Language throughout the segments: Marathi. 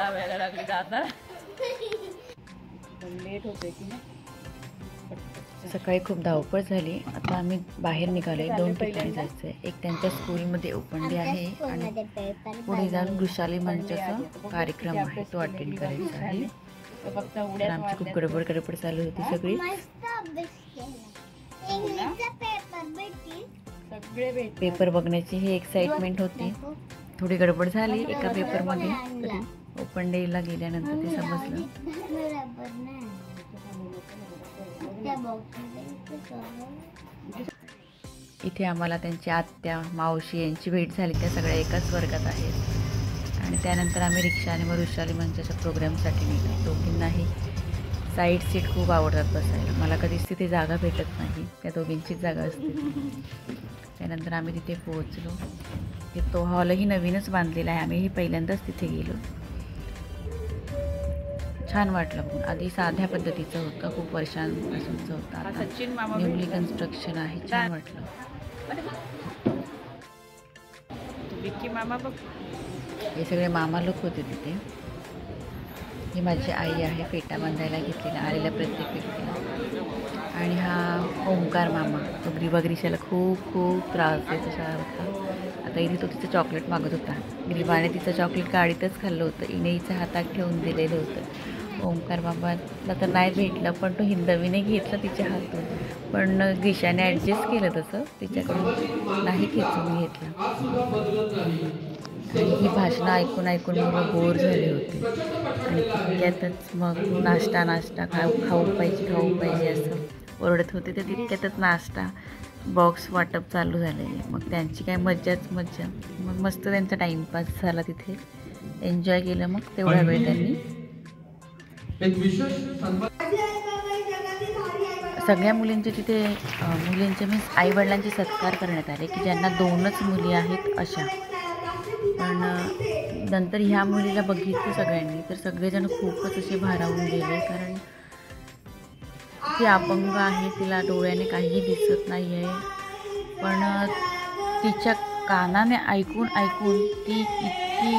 लावायला लागली जाताना. लेट होते की नाही. सकाळी खूप धावपळ झाली. आता आम्ही बाहेर निघालोय. 2 ठिकाणी जायचं आहे. एक त्यांच्या स्कूलमध्ये ओपन डे आहे आणि पुढे जाऊन वृषाली मंचाचा कार्यक्रम आहे, तो अटेंड करायचा आहे. तर आमची खूप गडबड चालू होती सगळी. पेपर बघण्याची ही एक्साइटमेंट होती. थोडी गडबड झाली एका पेपरमध्ये. ओपन डेला गेल्यानंतर ते समजलं. इथे आम्हाला त्यांच्या आत्या मावशी यांची भेट झाली. त्या सगळ्या एकाच वर्गात आहेत. आणि त्यानंतर आम्ही रिक्षाने मग वृषाली मंचाच्या प्रोग्रामसाठी निघालो. दोघींनाही साईड सीट खूप आवडतात बसायला. मला कधीच तिथे जागा भेटत नाही, त्या दोघींचीच जागा असते. त्यानंतर आम्ही तिथे पोहोचलो. तो हॉलही नवीनच बांधलेला आहे. आम्ही पहिल्यांदाच तिथे गेलो. छान वाटलं. पण आधी साध्या पद्धतीचं होतं, खूप वर्षांपासूनचं होतं. आता न्यूली कन्स्ट्रक्शन आहे. छान वाटलं. मामा बघ, हे सगळे मामा लोक होते तिथे. ही माझी आई आहे, फेटा बांधायला घेतलेला आलेल्या प्रत्येक व्यक्तीला. आणि हा ओंकार मामा, तो ग्रीवाग्रीशाला खूप खूप त्रास देतो होता. आता इथे तो तिचं चॉकलेट मागत होता. ग्रीवाने तिचं चॉकलेट गाडीतच खाल्लं होतं. इने हिचं हातात ठेवून दिलेलं होतं. ओंकार बाबाला तर नाही भेटलं, पण तो हिंदवीने घेतलं तिच्या हातून. पण ग्रीशाने ॲडजस्ट केलं तसं, तिच्याकडून नाही खेचून घेतलं. आणि ही भाषणं ऐकून ऐकून मुलं बोर झाले होते. आणि तितक्यातच मग नाश्ता खाऊ पाहिजे असं ओरडत होते. तर तितक्यातच नाश्ता बॉक्स वाटप चालू झालेले. मग त्यांची काय मज्जाच मज्जा. मग मस्त त्यांचा टाईमपास झाला तिथे. एन्जॉय केलं. मग तेवढा वेळ त्यांनी सगळ्या मुलींचे तिथे मुलींचे मीन्स आईवडिलांचे सत्कार करण्यात आले की ज्यांना 2च मुली आहेत अशा. पण नंतर ह्या मुलीला बघितलं सगळ्यांनी तर सगळेजण खूपच असे भारावून गेले. कारण ती अपंग आहे, तिला डोळ्याने काहीही दिसत नाही आहे. पण तिच्या कानाने ऐकून ती इतकी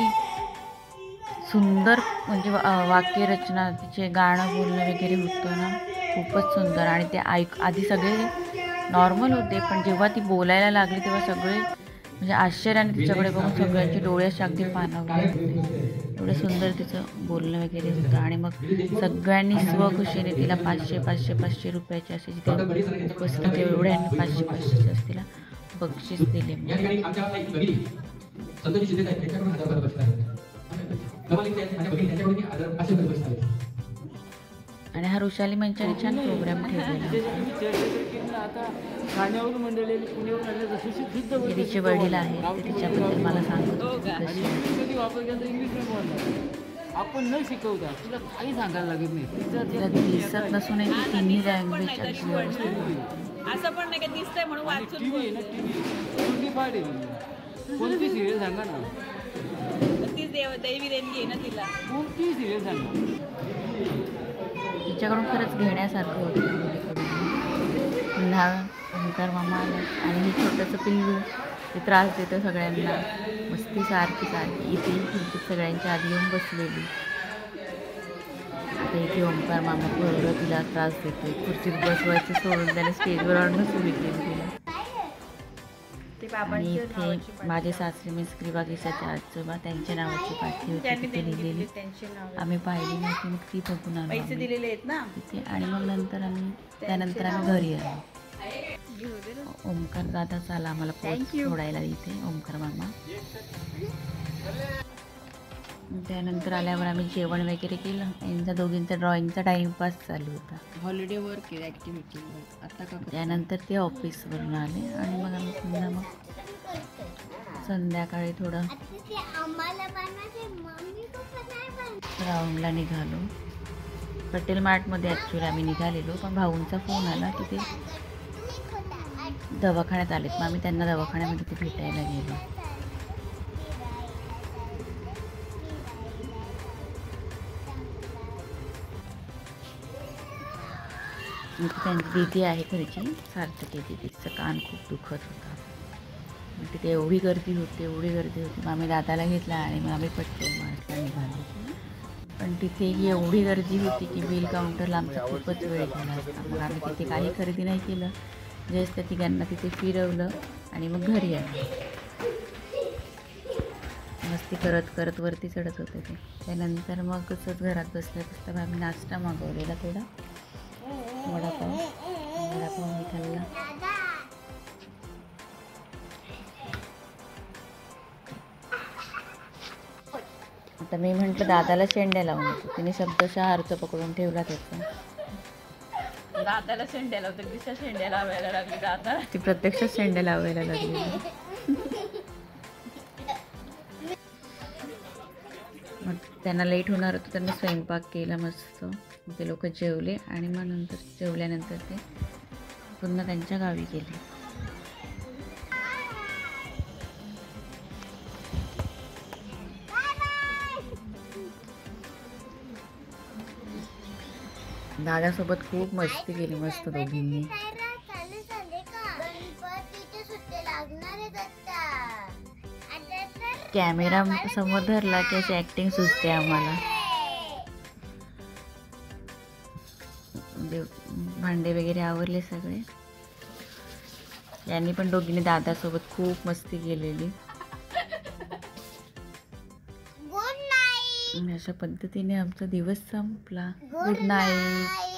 सुंदर म्हणजे वाक्यरचना, तिचे गाणं बोलणं वगैरे होतं ना, खूपच सुंदर. आणि ते आधी सगळे नॉर्मल होते, पण जेव्हा ती बोलायला लागली तेव्हा सगळे म्हणजे आश्चर्याने तिच्याकडे बघून सगळ्यांचे डोळे असे अगदी पाणावले होते. एवढं सुंदर तिचं बोलणं वगैरे होतं. आणि मग सगळ्यांनी स्वखुशीने तिला 500 रुपयाचे असे जिथे उपस्थित एवढ्यांनी 500 असं तिला बक्षीस दिले. आणि हा वृषाली मंचाने छान प्रोग्राम ठेवलेला. तिचे वडील आहेत, ते तिच्याबद्दल मला सांगत आपण न शिकवता तुला काही सांगायला लागत नाही. तिला दिसत नसूनही ती तिन्ही लँग्वेज असं पण नाही का दिसतंय म्हणून वाचून कोणती सिरियल सांगा ना. ती दैवी देणगी आहे ना तिला. कोणती सिरियल सांगा. तिच्याकडून खरंच घेण्यासारखं होतं. पुन्हा ओंकार मामा आला आणि हे छोटंसं पिल्लू ते त्रास देतं सगळ्यांना. मस्ती सारखी इथे खुर्चीत सगळ्यांच्या आधी येऊन बसलेली. आता इथे ओंकार मामा बरोबर तिला त्रास देतोय. खुर्चीत बसवायचं सोडून त्याने स्टेजवर आणून सुरू केली तिला. आणि इथे माझे सासरे मीन्स ग्रीवाग्रीशाचे आजोबा, त्यांच्या नावाची पाठी होती तिथे लिहिलेली. आम्ही पाहिली नव्हती, मग ती बघून आलो तिथे. आणि मग त्यानंतर आम्ही घरी आलो. ओंकार दादा आला आम्हाला सोडायला इथे, ओंकार मामा. त्यानंतर आल्यावर आम्ही जेवण वगैरे केलं. यांचा दोघींचा ड्रॉइंगचा टाईमपास चालू होता. हॉलिडे वर्क केलं ॲक्टिव्हिटी. आता का त्यानंतर ते ऑफिसवरून आले आणि मग आम्ही पुन्हा मग संध्याकाळी थोडं राऊंडला निघालो. पटेल मार्टमध्ये ॲक्च्युली आम्ही निघालेलो, पण भाऊंचा फोन आला की ते दवाखान्यात आलेत. मग आम्ही त्यांना दवाखान्यामध्ये ते भेटायला गेलो. त्यांची दीदी आहे घरची, सार्थकी दीदी. तिचं कान खूप दुखत होता. मग तिथे एवढी गर्दी होती. मग आम्ही दादाला घेतला आणि मग आम्ही पटेल मार्टला निघालो. पण तिथे एवढी गर्दी होती की बिल काउंटरला आमचा खूपच वेळ गेला असता. मग आम्ही तिथे काही खरेदी नाही केलं, जस्ट त्या तिघांना तिथे फिरवलं आणि मग घरी आलो. मस्ती करत करत वरती चढत होते ते. त्यानंतर मग असंच घरात बसल्या बसल्या आम्ही नाश्ता मागवलेला थोडा, वडापाव मी खाल्ला. आता मी म्हटलं दादाला शेंड्या लावून येतो, तिने शब्दशः अर्थ पकडून ठेवला त्याचा. दादाला शेंड्या लावतो, दिशा शेंड्या लावायला लागली दादा. ती प्रत्यक्ष शेंड्या लावायला लागली. मग त्यांना लेट होणार होतं, त्यांना स्वयंपाक केला मस्त. ते लोक जेवले आणि मग नंतर जेवल्यानंतर ते पुन्हा त्यांच्या गावी गेले. दादासोबत खूप मस्ती केली मस्त दोघींनी. कॅमेरा समोर धरला की अशी ॲक्टिंग सुचते आम्हाला. भांडे वगैरे आवरले सगळे. यांनी पण दोघींनी दादासोबत खूप मस्ती केलेली. अशा पद्धतीने आमचा दिवस संपला. Good night.